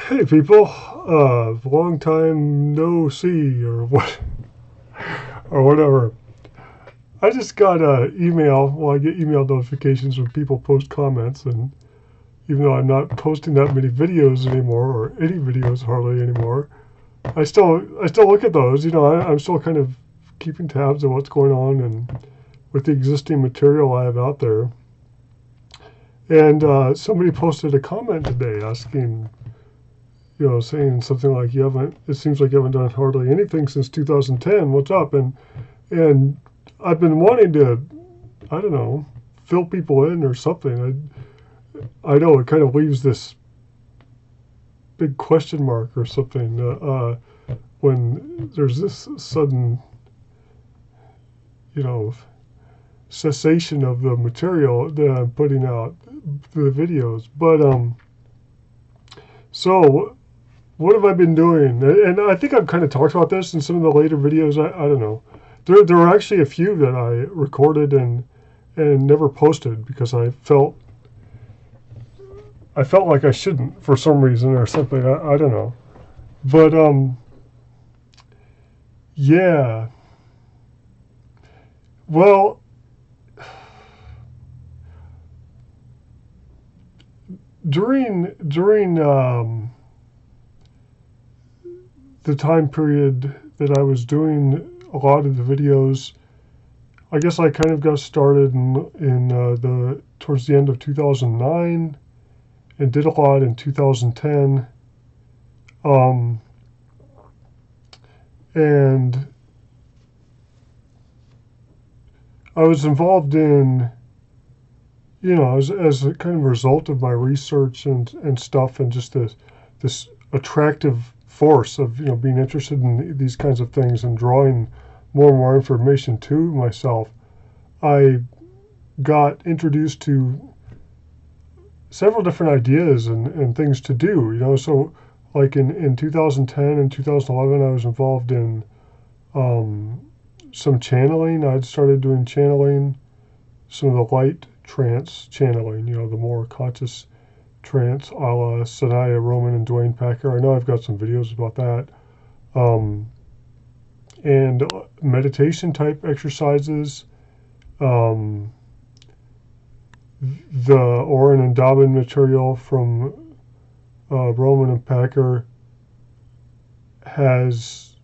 Hey people, long time no see or what or whatever. I just got an email. Well, I get email notifications when people post comments, and even though I'm not posting that many videos anymore, or any videos hardly anymore, I still look at those. I'm still kind of keeping tabs of what's going on and with the existing material I have out there. And somebody posted a comment today asking, saying something like, it seems like you haven't done hardly anything since 2010. What's up? And I've been wanting to, I don't know, fill people in or something. I know it kind of leaves this big question mark or something when there's this sudden, you know, cessation of the material that I'm putting out, the videos. But so what have I been doing? And I think I've kind of talked about this in some of the later videos. I don't know. There were actually a few that I recorded and never posted because I felt like I shouldn't for some reason or something. I don't know. But yeah. Well, during the time period that I was doing a lot of the videos, I guess I kind of got started in the towards the end of 2009 and did a lot in 2010. And I was involved in, as a kind of result of my research and stuff, and just this attractive force of being interested in these kinds of things and drawing more and more information to myself, I got introduced to several different ideas and things to do. So like in 2010 and 2011, I was involved in some channeling. I'd started doing channeling, some of the light trance channeling, the more conscious trance, a la Sanaya Roman and Dwayne Packer. I know I've got some videos about that. And meditation type exercises. The Oren and Dobbin material from Roman and Packer has,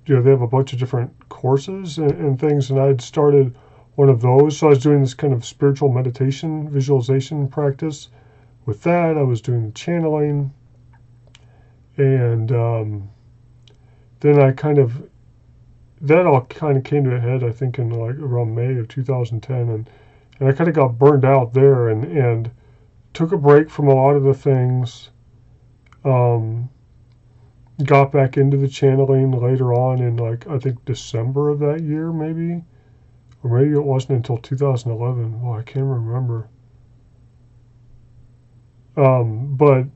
they have a bunch of different courses and things, and I had started one of those. So I was doing this kind of spiritual meditation visualization practice. With that, I was doing the channeling, and then that all kind of came to a head, I think, in like around May of 2010, and I kind of got burned out there and took a break from a lot of the things. Got back into the channeling later on in I think December of that year, maybe, or maybe it wasn't until 2011. Well, I can't remember. But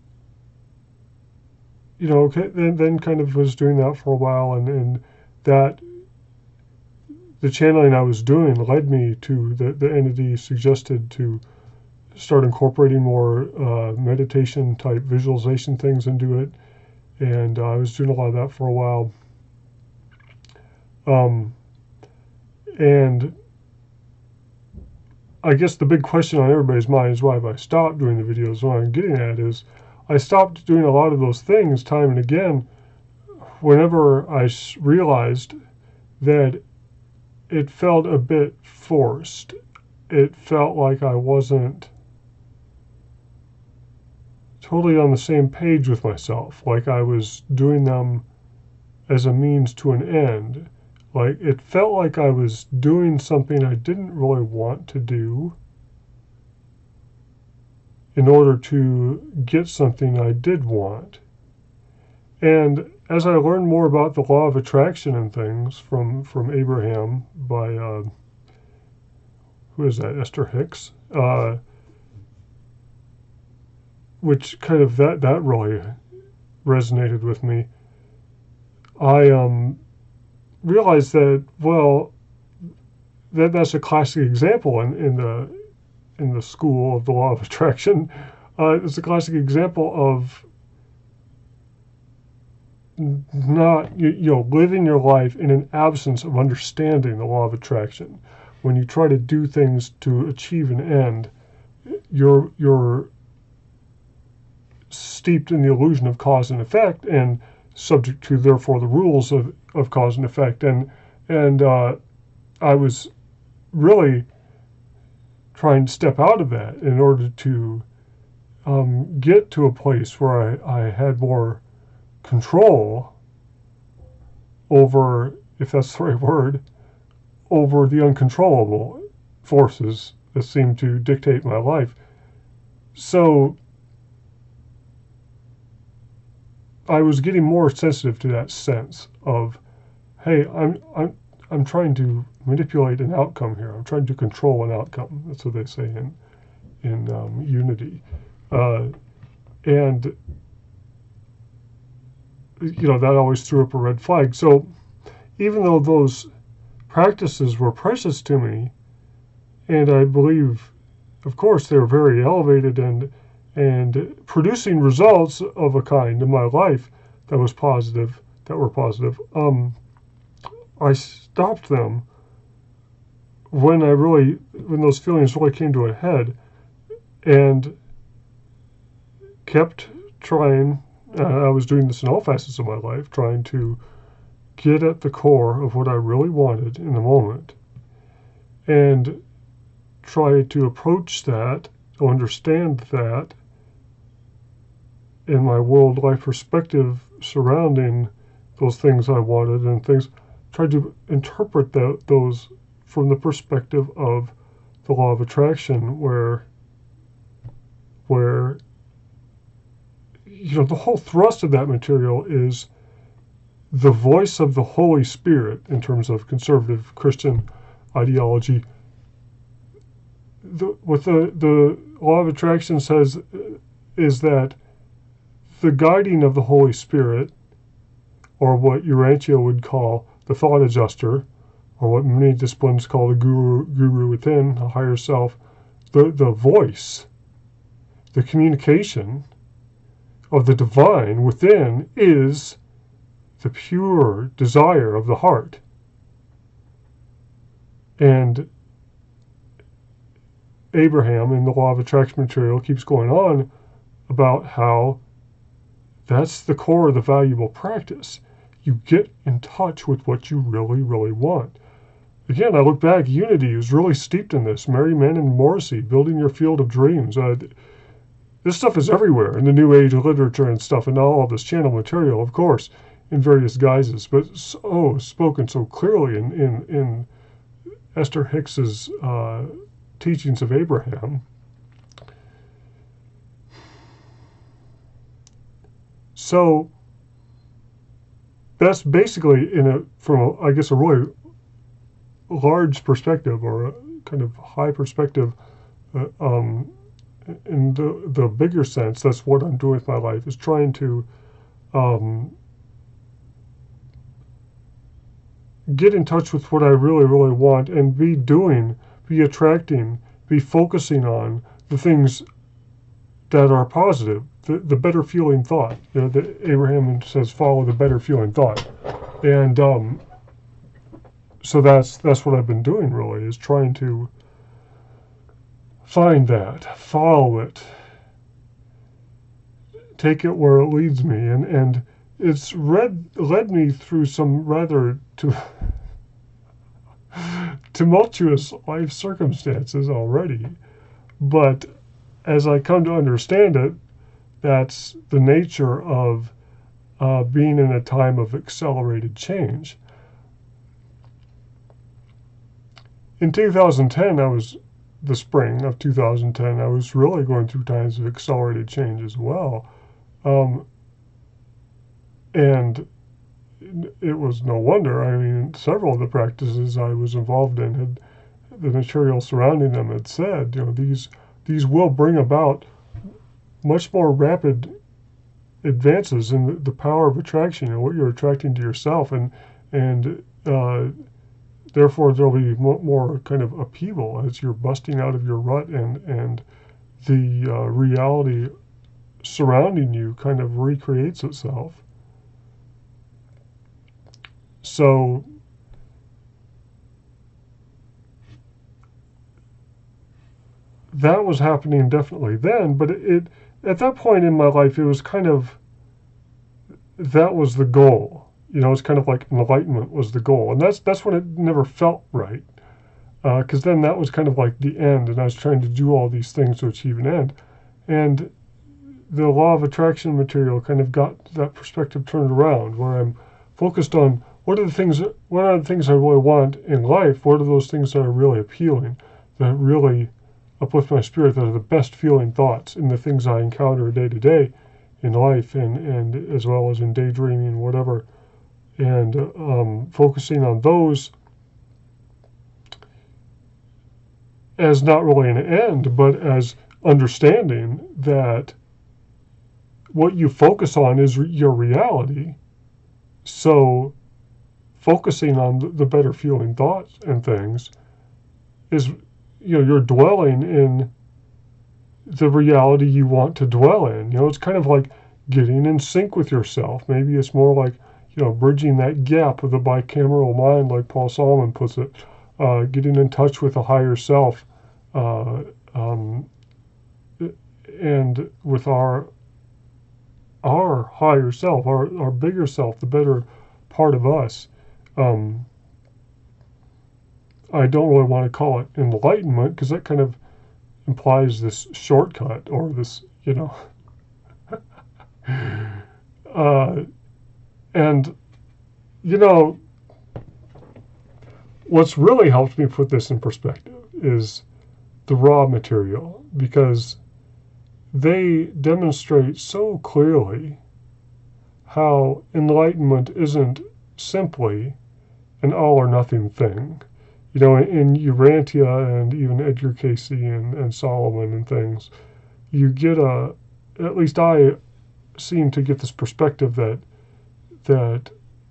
then kind of was doing that for a while, and that the channeling I was doing led me to the entity suggested to start incorporating more meditation type visualization things into it, and I was doing a lot of that for a while. And I guess the big question on everybody's mind is, why have I stopped doing the videos? What I'm getting at is I stopped doing a lot of those things time and again whenever I realized that it felt a bit forced. It felt like I wasn't totally on the same page with myself, like I was doing them as a means to an end. Like it felt like I was doing something I didn't really want to do in order to get something I did want. And as I learned more about the law of attraction and things from Abraham by, who is that, Esther Hicks, which kind of that really resonated with me, I realized that, well, that's a classic example in the school of the law of attraction. It's a classic example of not, living your life in an absence of understanding the law of attraction. When you try to do things to achieve an end, you're steeped in the illusion of cause and effect and subject to, therefore, the rules of cause and effect. And I was really trying to step out of that in order to get to a place where I had more control over, if that's the right word, over the uncontrollable forces that seem to dictate my life. So I was getting more sensitive to that sense of, hey, I'm trying to manipulate an outcome here. I'm trying to control an outcome. That's what they say in Unity, and that always threw up a red flag. So even though those practices were precious to me, and I believe, of course, they were very elevated and producing results of a kind in my life that were positive, I stopped them when those feelings really came to a head, and kept trying. I was doing this in all facets of my life, trying to get at the core of what I really wanted in the moment, and try to approach that, to understand that in my world life perspective surrounding those things I wanted and things, try to interpret those from the perspective of the law of attraction, where the whole thrust of that material is the voice of the Holy Spirit in terms of conservative Christian ideology. What the law of attraction says is that the guiding of the Holy Spirit, or what Urantia would call the thought adjuster, or what many disciplines call the guru within, a higher self, the voice, the communication of the divine within is the pure desire of the heart. And Abraham in the law of attraction material keeps going on about how that's the core of the valuable practice. You get in touch with what you really, really want. Again, I look back, Unity is really steeped in this. Mary Mann and Morrissey, building your field of dreams. This stuff is everywhere in the New Age literature and stuff, and all of this channel material, of course, in various guises, but spoken so clearly in Esther Hicks's teachings of Abraham. So that's basically from a really large perspective, or a kind of high perspective, in the bigger sense, that's what I'm doing with my life, is trying to get in touch with what I really, really want, and be attracting, be focusing on the things that are positive, the better feeling thought. Abraham says, follow the better feeling thought. And so that's what I've been doing, really, is trying to find that, follow it, take it where it leads me, and it's led me through some rather tumultuous life circumstances already. But as I come to understand it, that's the nature of being in a time of accelerated change. In 2010, the spring of 2010, I was really going through times of accelerated change as well. And it was no wonder. I mean, several of the practices I was involved in had, the material surrounding them had said, these will bring about much more rapid advances in the power of attraction, what you're attracting to yourself, and therefore there'll be more kind of upheaval as you're busting out of your rut, and the reality surrounding you kind of recreates itself. So that was happening definitely then, but it at that point in my life, it was kind of, that was the goal. It's kind of like enlightenment was the goal, and that's when it never felt right, because then that was kind of like the end, and I was trying to do all these things to achieve an end, and the law of attraction material kind of got that perspective turned around, where I'm focused on what are the things I really want in life. What are those things that are really appealing, that really uplift my spirit, that are the best feeling thoughts in the things I encounter day to day in life, and as well as in daydreaming, whatever, and focusing on those as not really an end, but as understanding that what you focus on is your reality. So focusing on the better feeling thoughts and things is, you're dwelling in the reality you want to dwell in. It's kind of like getting in sync with yourself. Maybe it's more like, bridging that gap with the bicameral mind, like Paul Solomon puts it, getting in touch with a higher self, and with our higher self, our bigger self, the better part of us. I don't really want to call it enlightenment, because that kind of implies this shortcut, or this, and what's really helped me put this in perspective is the raw material, because they demonstrate so clearly how enlightenment isn't simply an all or nothing thing. In Urantia and even Edgar Casey and Solomon and things, you get at least I seem to get this perspective that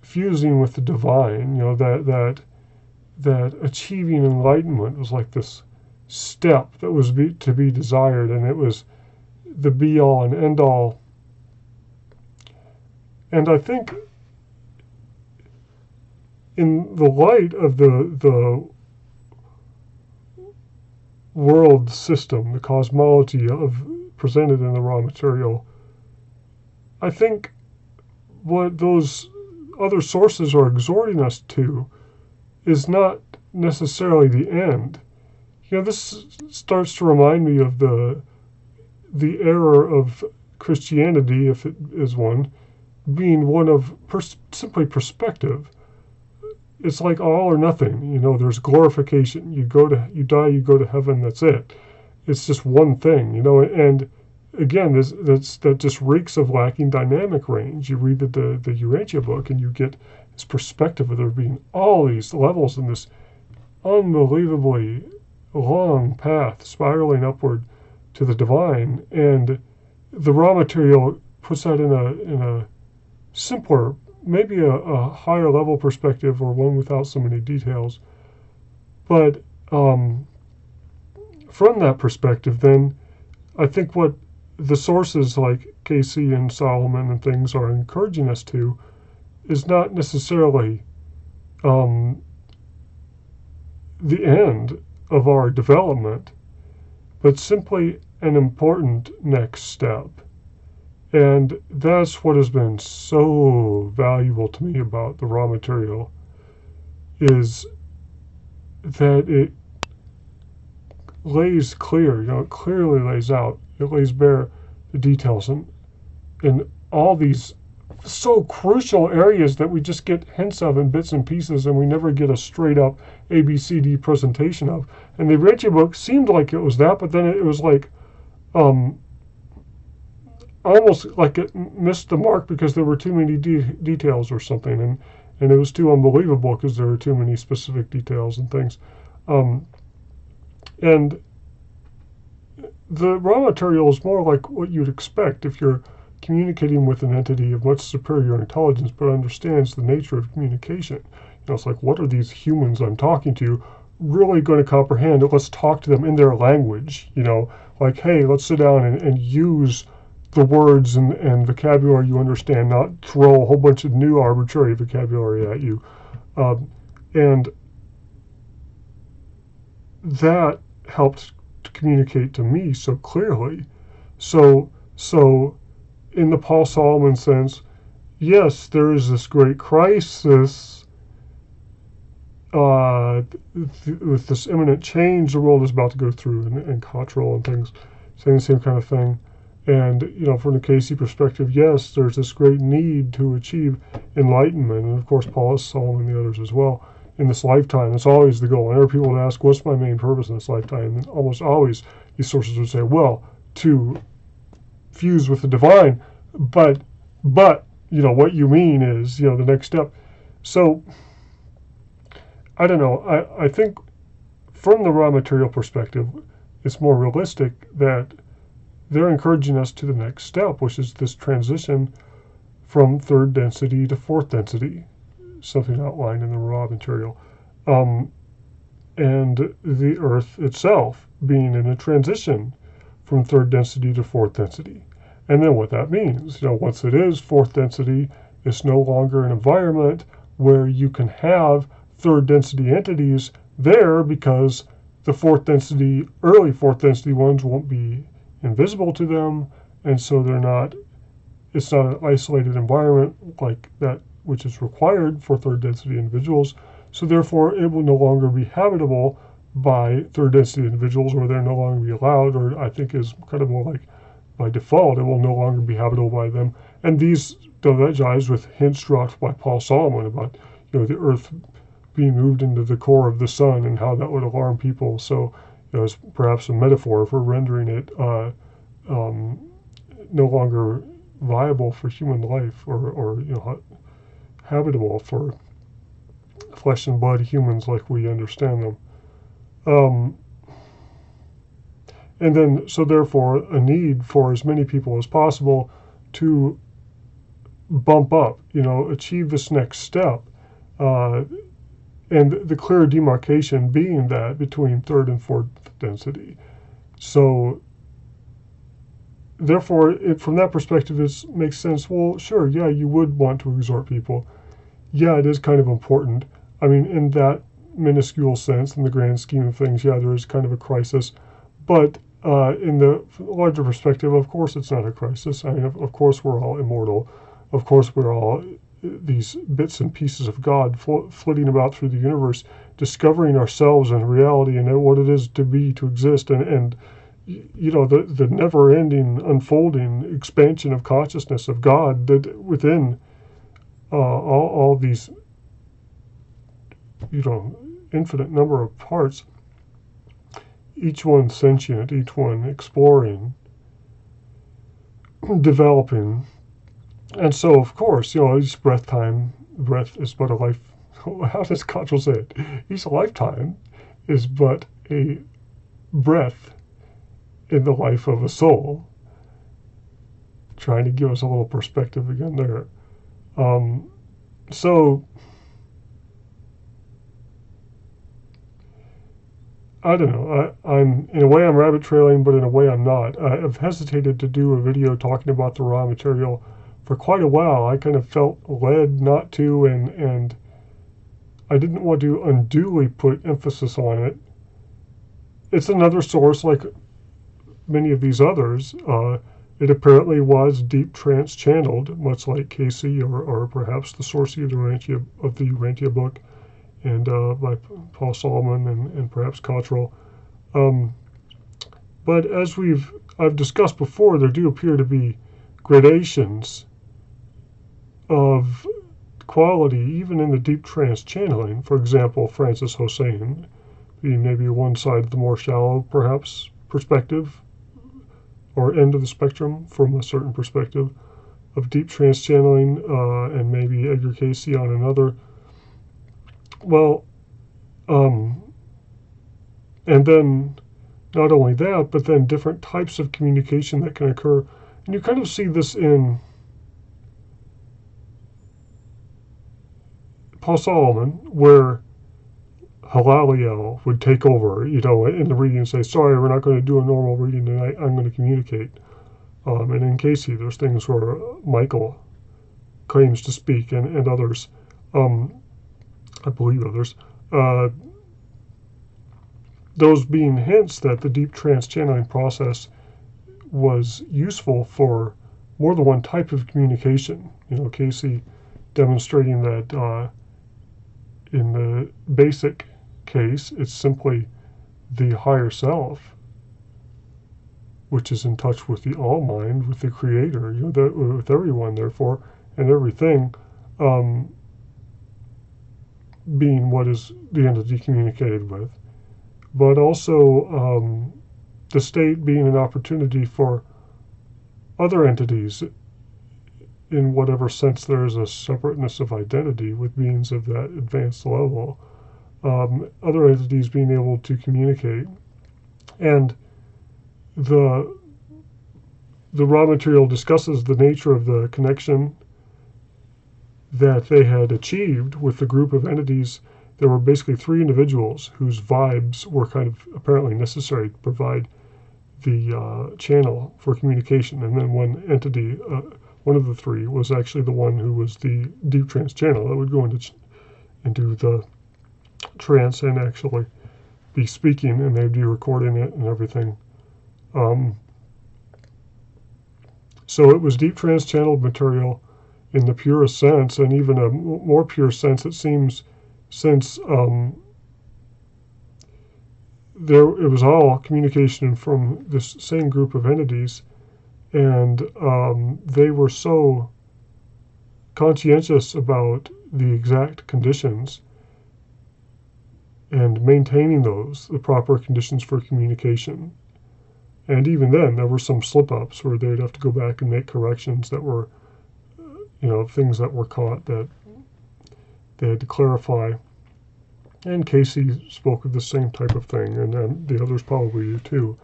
fusing with the divine, that achieving enlightenment was like this step that was to be desired, and it was the be all and end all. And I think in the light of the world system, the cosmology presented in the raw material, I think what those other sources are exhorting us to is not necessarily the end. This starts to remind me of the error of Christianity, if it is one, being one of simply perspective. It's like all or nothing. There's glorification. You die, you go to heaven. That's it. It's just one thing. And again, that just reeks of lacking dynamic range. You read the Urantia book, and you get this perspective of there being all these levels in this unbelievably long path spiraling upward to the divine. And the raw material puts that in a simpler, maybe a higher level perspective, or one without so many details. But from that perspective, then, I think what the sources like Casey and Solomon and things are encouraging us to is not necessarily the end of our development, but simply an important next step. And that's what has been so valuable to me about the raw material, is that it lays clear, it clearly lays out, it lays bare the details in all these so crucial areas that we just get hints of in bits and pieces, and we never get a straight up ABCD presentation of. And the Urantia book seemed like it was that, but then it was like almost like it missed the mark because there were too many details or something, and it was too unbelievable because there were too many specific details and things. And the raw material is more like what you'd expect if you're communicating with an entity of much superior intelligence, but understands the nature of communication. It's like, what are these humans I'm talking to really going to comprehend? Let's talk to them in their language. Like, hey, let's sit down and use the words and vocabulary you understand, not throw a whole bunch of new arbitrary vocabulary at you. And that helped to communicate to me so clearly. So in the Paul Solomon sense, yes, there is this great crisis with this imminent change the world is about to go through, and Cottrell and things saying the same kind of thing. And, from the Casey perspective, yes, there's this great need to achieve enlightenment. And, of course, Paul, Solomon, and the others as well, in this lifetime. It's always the goal. Whenever people would ask, what's my main purpose in this lifetime? And almost always these sources would say, well, to fuse with the divine. But what you mean is, the next step. So, I don't know. I think from the raw material perspective, it's more realistic that they're encouraging us to the next step, which is this transition from third density to fourth density, something outlined in the raw material. And the Earth itself being in a transition from third density to fourth density. And then what that means, once it is fourth density, it's no longer an environment where you can have third density entities there, because the early fourth density ones won't be invisible to them, and so it's not an isolated environment like that which is required for third density individuals. So therefore it will no longer be habitable by third density individuals, or they're no longer be allowed, or I think is kind of more like by default, it will no longer be habitable by them. And that jives with hints dropped by Paul Solomon about the Earth being moved into the core of the sun and how that would alarm people. So as perhaps a metaphor for rendering it no longer viable for human life, or habitable for flesh and blood humans like we understand them. And then, so therefore, a need for as many people as possible to bump up, achieve this next step. And the clear demarcation being that between third and fourth density. So, therefore, from that perspective, it makes sense. Well, sure, yeah, you would want to exhort people. Yeah, it is kind of important. I mean, in that minuscule sense, in the grand scheme of things, yeah, there is kind of a crisis. But in the larger perspective, of course it's not a crisis. I mean, of course we're all immortal. Of course we're all these bits and pieces of God flitting about through the universe, discovering ourselves and reality and what it is to be, to exist, and the never-ending unfolding expansion of consciousness of God that within all these infinite number of parts, each one sentient, each one exploring, developing. And so, of course, each breath is but a life. How does Cottrell say it? Each lifetime is but a breath in the life of a soul. Trying to give us a little perspective again there. So, I don't know. I'm in a way I'm rabbit trailing, but in a way I'm not. I've hesitated to do a video talking about the raw material for quite a while. I kind of felt led not to, and I didn't want to unduly put emphasis on it. It's another source like many of these others. It apparently was deep trance channeled, much like Casey or perhaps the source of the Urantia book, and by Paul Solomon and perhaps Cottrell. But as I've discussed before, there do appear to be gradations of quality even in the deep trance channeling. For example, Francis Hossein being maybe one side of the more shallow, perhaps, perspective or end of the spectrum from a certain perspective of deep trance channeling, and maybe Edgar Casey on another. Well, and then not only that, but then different types of communication that can occur. And you kind of see this in Paul Solomon, where Halaliel would take over, in the reading and say, sorry, we're not going to do a normal reading tonight, I'm going to communicate. And in Casey, there's things where Michael claims to speak, and others, I believe others, those being hints that the deep trance channeling process was useful for more than one type of communication. Casey demonstrating that in the basic case, it's simply the higher self, which is in touch with the all mind, with the creator, with everyone, therefore, and everything, being what is the entity communicated with. But also the state being an opportunity for other entities, in whatever sense there is a separateness of identity with beings of that advanced level, other entities being able to communicate. And the raw material discusses the nature of the connection that they had achieved with the group of entities. There were basically 3 individuals whose vibes were kind of apparently necessary to provide the channel for communication. And then one entity, one of the 3, was actually the one who was the deep trance channel that would go into the trance and actually be speaking, and they'd be recording it and everything. So it was deep trance channeled material in the purest sense, and even a more pure sense, it seems, since it was all communication from this same group of entities, and they were so conscientious about the exact conditions and maintaining the proper conditions for communication. And even then, there were some slip-ups where they'd have to go back and make corrections that were, things that were caught that they had to clarify. And Casey spoke of the same type of thing, and the others probably do too,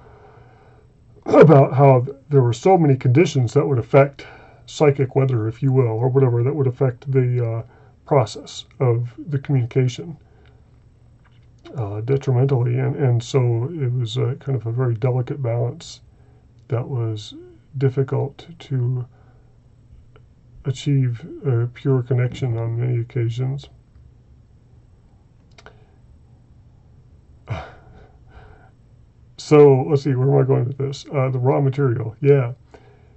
about how there were so many conditions that would affect psychic weather, if you will, or whatever, that would affect the process of the communication detrimentally. And so it was kind of a very delicate balance that was difficult to achieve a pure connection on many occasions. So let's see, where am I going with this? The raw material, yeah.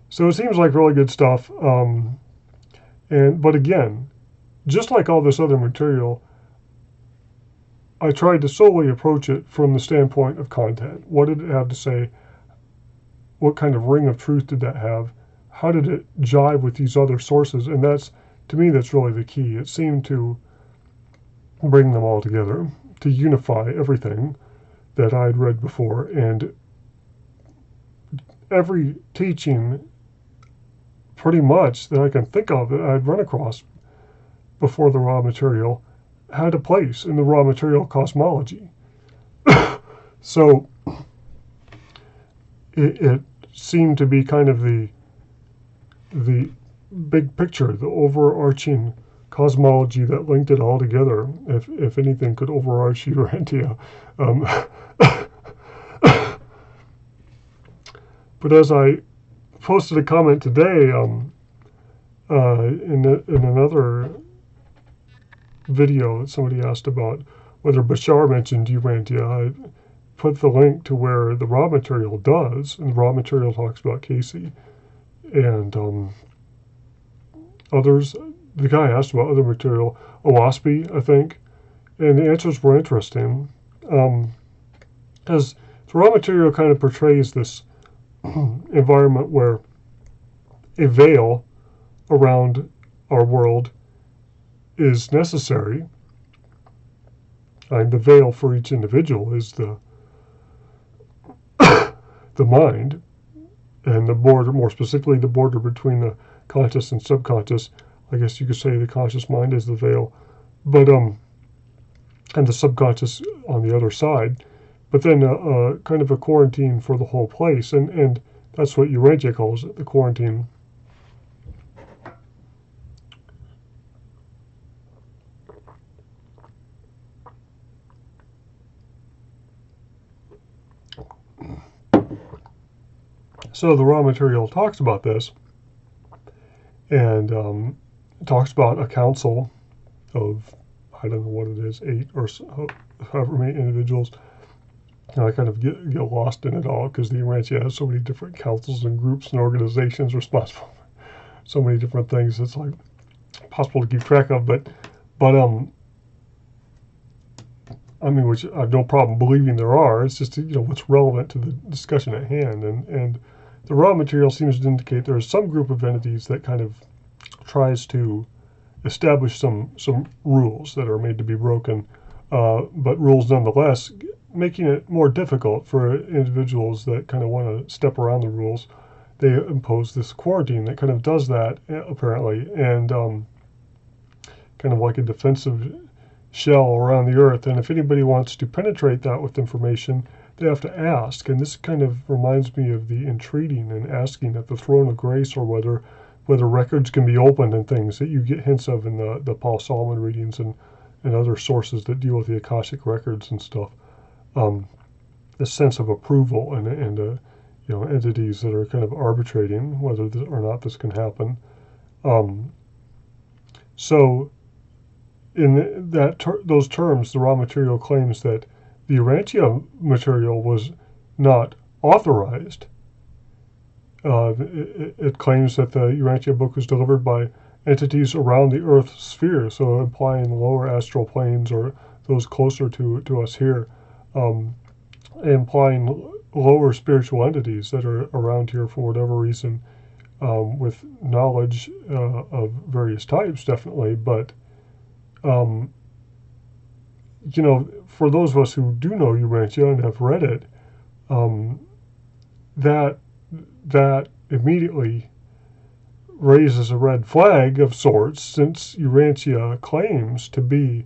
So it seems like really good stuff. But again, just like all this other material, I tried to solely approach it from the standpoint of content. What did it have to say? What kind of ring of truth did that have? How did it jive with these other sources? And to me, that's really the key. It seemed to bring them all together, to unify everything that I'd read before. And every teaching, pretty much, that I can think of that I'd run across before the raw material had a place in the raw material cosmology. So it seemed to be kind of the big picture, the overarching cosmology that linked it all together, if anything could overarch Urantia. But as I posted a comment today in another video, somebody asked about whether Bashar mentioned Urantia. I put the link to where the raw material does, and the raw material talks about Casey. And others, the guy asked about other material, Owaspy, I think, and the answers were interesting. Because the raw material kind of portrays this environment where a veil around our world is necessary, and the veil for each individual is the mind, and the border, more specifically the border between the conscious and subconscious. I guess you could say the conscious mind is the veil, but and the subconscious on the other side. But then kind of a quarantine for the whole place, and that's what Urantia calls it, the quarantine. So the raw material talks about this, and talks about a council of, I don't know what it is, 8 or so, however many individuals. And I kind of get lost in it all because the Urantia has so many different councils and groups and organizations responsible for so many different things. It's like impossible to keep track of. But I mean, which I have no problem believing there are. It's just, what's relevant to the discussion at hand. And the raw material seems to indicate there is some group of entities that kind of tries to establish some rules that are made to be broken, but rules nonetheless, making it more difficult for individuals that kind of want to step around the rules. They impose this quarantine that kind of does that, apparently, and kind of like a defensive shell around the earth. And if anybody wants to penetrate that with information, they have to ask. And this kind of reminds me of the entreating and asking at the throne of grace, or whether records can be opened and things that you get hints of in the Paul Solomon readings and other sources that deal with the Akashic records and stuff. The sense of approval and entities that are kind of arbitrating whether or not this can happen. So in those terms, the raw material claims that the Urantia material was not authorized. It claims that the Urantia book was delivered by entities around the Earth's sphere, so implying lower astral planes or those closer to us here, implying lower spiritual entities that are around here for whatever reason, with knowledge of various types, definitely. But for those of us who do know Urantia and have read it, that immediately raises a red flag of sorts, since Urantia claims to be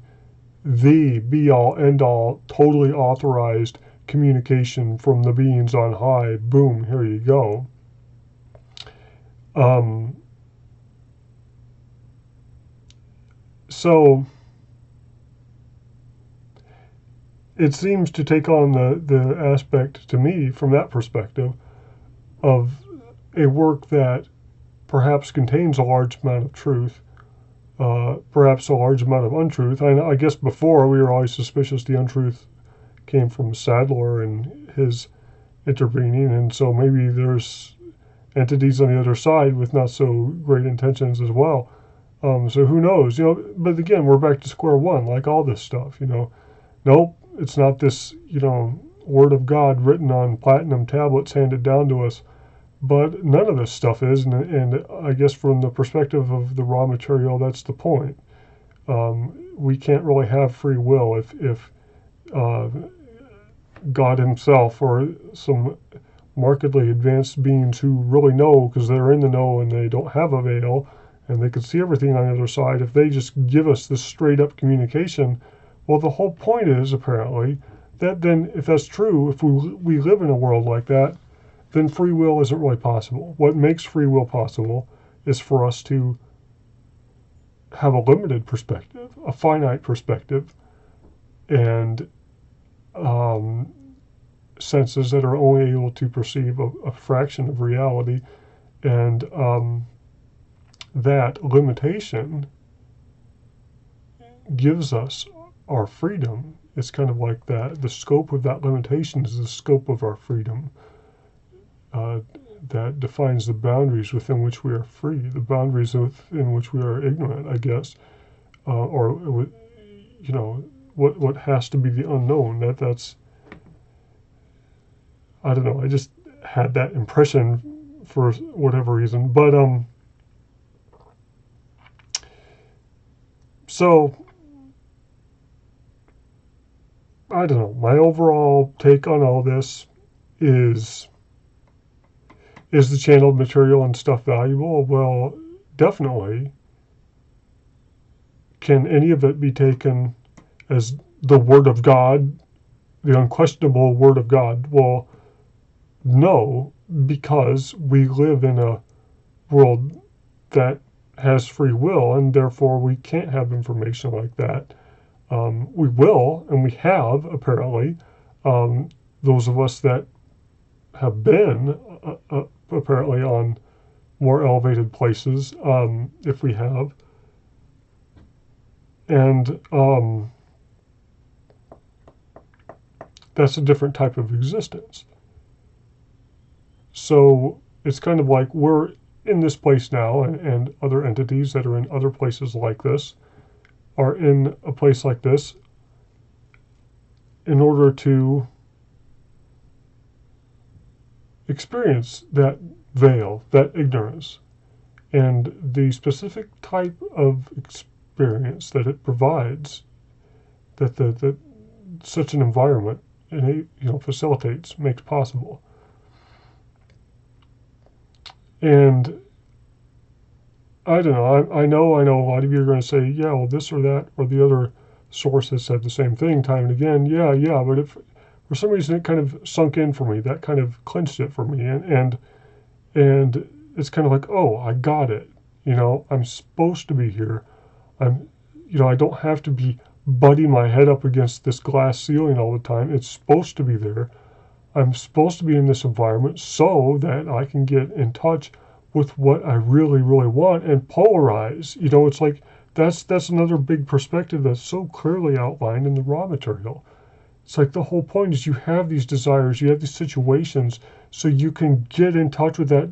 the be-all, end-all, totally authorized communication from the beings on high. Boom, here you go. So it seems to take on the aspect, to me, from that perspective, of a work that perhaps contains a large amount of truth, perhaps a large amount of untruth. I guess before we were always suspicious the untruth came from Sadler and his intervening, and so maybe there's entities on the other side with not so great intentions as well. So who knows? But again, we're back to square one, like all this stuff. Nope, it's not this word of God written on platinum tablets handed down to us. But none of this stuff is, and I guess from the perspective of the raw material, that's the point. We can't really have free will if God himself or some markedly advanced beings who really know, because they're in the know and they don't have a veil and they can see everything on the other side, if they just give us this straight up communication, well, the whole point is apparently that then, if that's true, if we live in a world like that, then free will isn't really possible. What makes free will possible is for us to have a limited perspective, a finite perspective, and senses that are only able to perceive a fraction of reality. And that limitation gives us our freedom. It's kind of like that. The scope of that limitation is the scope of our freedom. That defines the boundaries within which we are free, the boundaries within which we are ignorant, I guess, or what has to be the unknown. That's I don't know. I just had that impression for whatever reason, but so I don't know. My overall take on all this is the channeled material and stuff valuable? Well, definitely. Can any of it be taken as the Word of God, the unquestionable Word of God? Well, no, because we live in a world that has free will, and therefore we can't have information like that. We will, and we have, apparently, those of us that have been apparently on more elevated places, if we have. And that's a different type of existence. So it's kind of like we're in this place now, and other entities that are in other places like this are in a place like this in order to experience that veil, that ignorance, and the specific type of experience that it provides, that such an environment facilitates, makes possible. And I don't know. I know a lot of you are going to say, yeah, well, this or that or the other source has said the same thing time and again. Yeah. But if for some reason it kind of sunk in for me, that kind of clinched it for me, and it's kind of like, oh, I got it. I'm supposed to be here. I don't have to be butting my head up against this glass ceiling all the time. It's supposed to be there. I'm supposed to be in this environment so that I can get in touch with what I really, really want and polarize. It's like that's another big perspective that's so clearly outlined in the raw material. It's like the whole point is you have these desires, you have these situations, so you can get in touch with that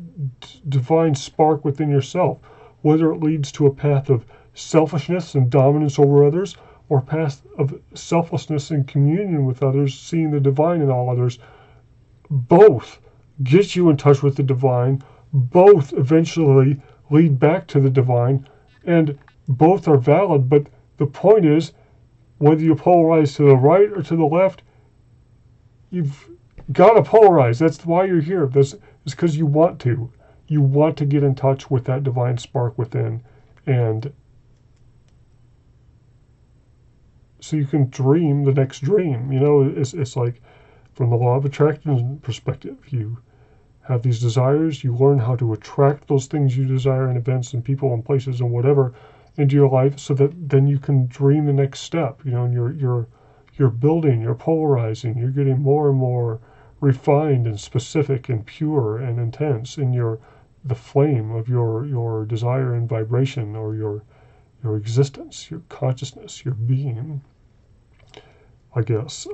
divine spark within yourself, whether it leads to a path of selfishness and dominance over others, or a path of selflessness and communion with others, seeing the divine in all others. Both get you in touch with the divine, both eventually lead back to the divine, and both are valid. But the point is, whether you polarize to the right or to the left, you've got to polarize. That's why you're here. It's because you want to. You want to get in touch with that divine spark within, and so you can dream the next dream. It's like, from the law of attraction perspective, you have these desires, you learn how to attract those things you desire in events and people and places and whatever into your life, so that then you can dream the next step. And you're building, you're polarizing, you're getting more and more refined and specific and pure and intense in the flame of your desire and vibration, or your existence, your consciousness, your being, I guess.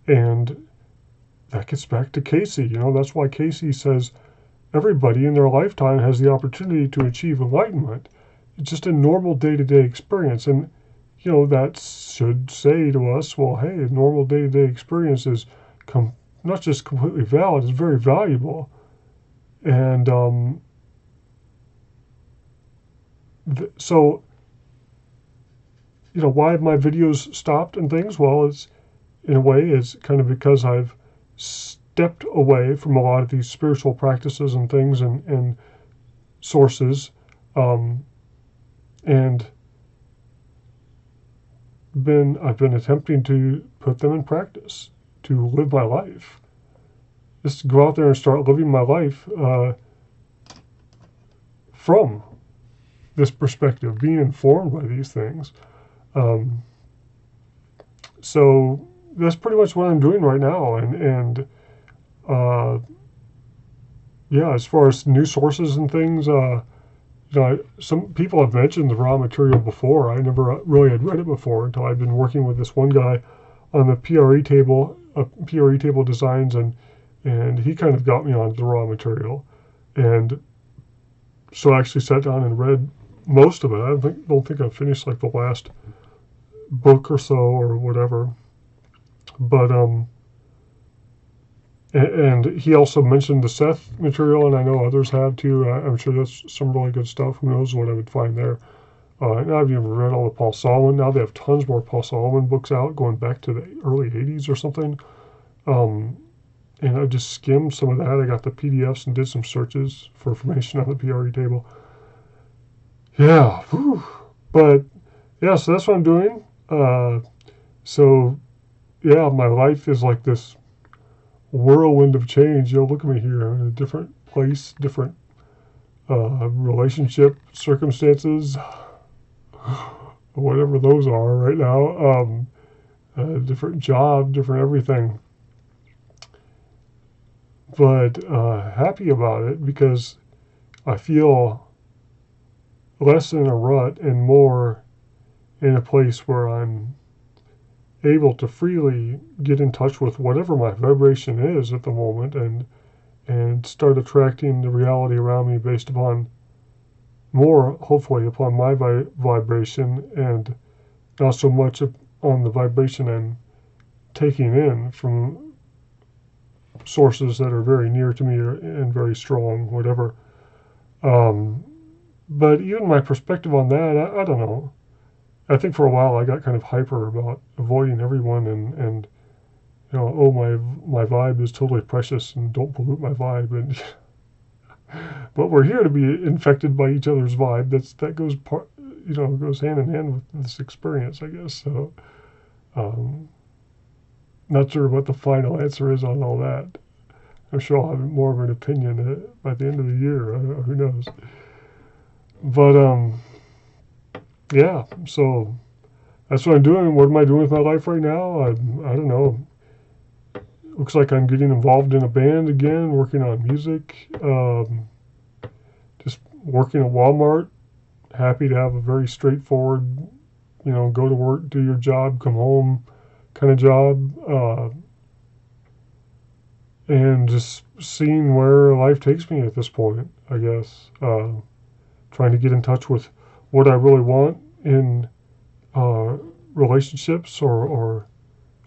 And that gets back to Casey. That's why Casey says everybody in their lifetime has the opportunity to achieve enlightenment. It's just a normal day-to-day experience. And, that should say to us, well, hey, a normal day-to-day experience is not just completely valid, it's very valuable. And so, why have my videos stopped and things? Well, it's, in a way, it's kind of because I've stepped away from a lot of these spiritual practices and things and sources, and I've been attempting to put them in practice, to live my life. Just go out there and start living my life from this perspective, being informed by these things. So that's pretty much what I'm doing right now. And as far as new sources and things, some people have mentioned the raw material before. I never really had read it before until I've been working with this one guy on the PRE table designs, and he kind of got me onto the raw material. And so I actually sat down and read most of it. I don't think I finished like the last book or so or whatever. But and he also mentioned the Seth material, and I know others have too. I'm sure that's some really good stuff. Who knows what I would find there. And I've even read all the Paul Solomon. Now they have tons more Paul Solomon books out, going back to the early 80s or something. And I just skimmed some of that. I got the PDFs and did some searches for information on the PRE table. Yeah, whew. But yeah, so that's what I'm doing. So yeah, my life is like this whirlwind of change. Look at me here. I'm in a different place, different relationship circumstances, whatever those are right now. Different job, different everything. but happy about it because I feel less in a rut and more in a place where I'm able to freely get in touch with whatever my vibration is at the moment and start attracting the reality around me based upon more, hopefully, upon my vibration and not so much on the vibration I'm taking in from sources that are very near to me and very strong, whatever. But even my perspective on that, I don't know. I think for a while I got kind of hyper about avoiding everyone and oh, my vibe is totally precious and don't pollute my vibe. And but we're here to be infected by each other's vibe. That goes hand in hand with this experience, I guess. So, not sure what the final answer is on all that. I'm sure I'll have more of an opinion by the end of the year. Who knows? But yeah. So that's what I'm doing. What am I doing with my life right now? I don't know. Looks like I'm getting involved in a band again, working on music. Just working at Walmart. Happy to have a very straightforward, go to work, do your job, come home kind of job. And just seeing where life takes me at this point, I guess. Trying to get in touch with what I really want in relationships or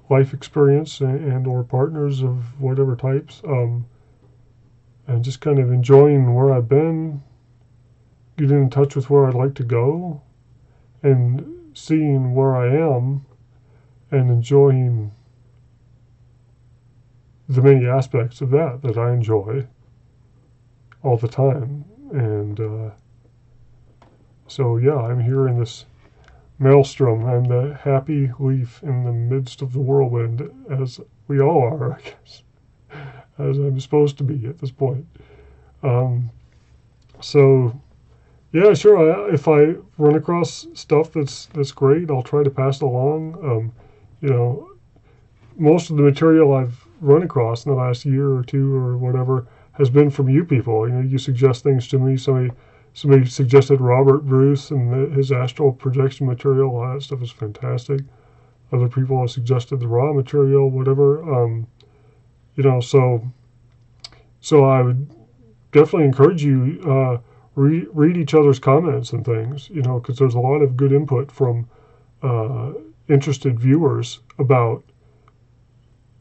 life experience and or partners of whatever types. And just kind of enjoying where I've been, getting in touch with where I'd like to go, and seeing where I am and enjoying the many aspects of that I enjoy all the time. And so, yeah, I'm here in this maelstrom. I'm the happy leaf in the midst of the whirlwind, as we all are, I guess, as I'm supposed to be at this point. So, yeah, sure. If I run across stuff that's great, I'll try to pass it along. Most of the material I've run across in the last year or two or whatever has been from you people. You suggest things to me. Somebody suggested Robert Bruce and his astral projection material. All that stuff is fantastic. Other people have suggested the raw material, whatever. So I would definitely encourage you read each other's comments and things, because there's a lot of good input from interested viewers about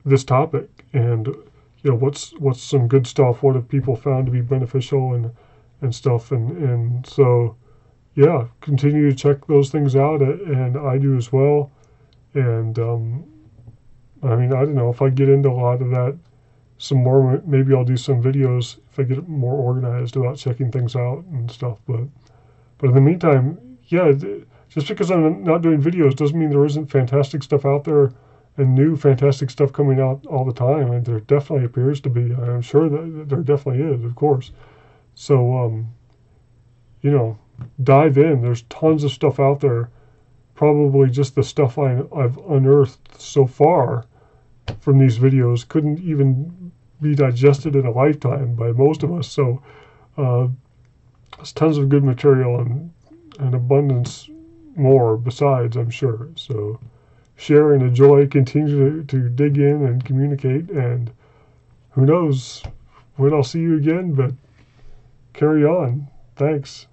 this topic, and what's some good stuff, what have people found to be beneficial and stuff, and so yeah, continue to check those things out, and I do as well. And I mean, I don't know if I get into a lot of that some more, maybe I'll do some videos if I get more organized about checking things out and stuff, but in the meantime, yeah, just because I'm not doing videos doesn't mean there isn't fantastic stuff out there and new fantastic stuff coming out all the time. And there definitely appears to be. I'm sure that there definitely is, of course. So, dive in. There's tons of stuff out there. Probably just the stuff I've unearthed so far from these videos couldn't even be digested in a lifetime by most of us. So, there's tons of good material and abundance more besides, I'm sure. So, share and enjoy, continue to dig in and communicate, and who knows when I'll see you again, but carry on. Thanks.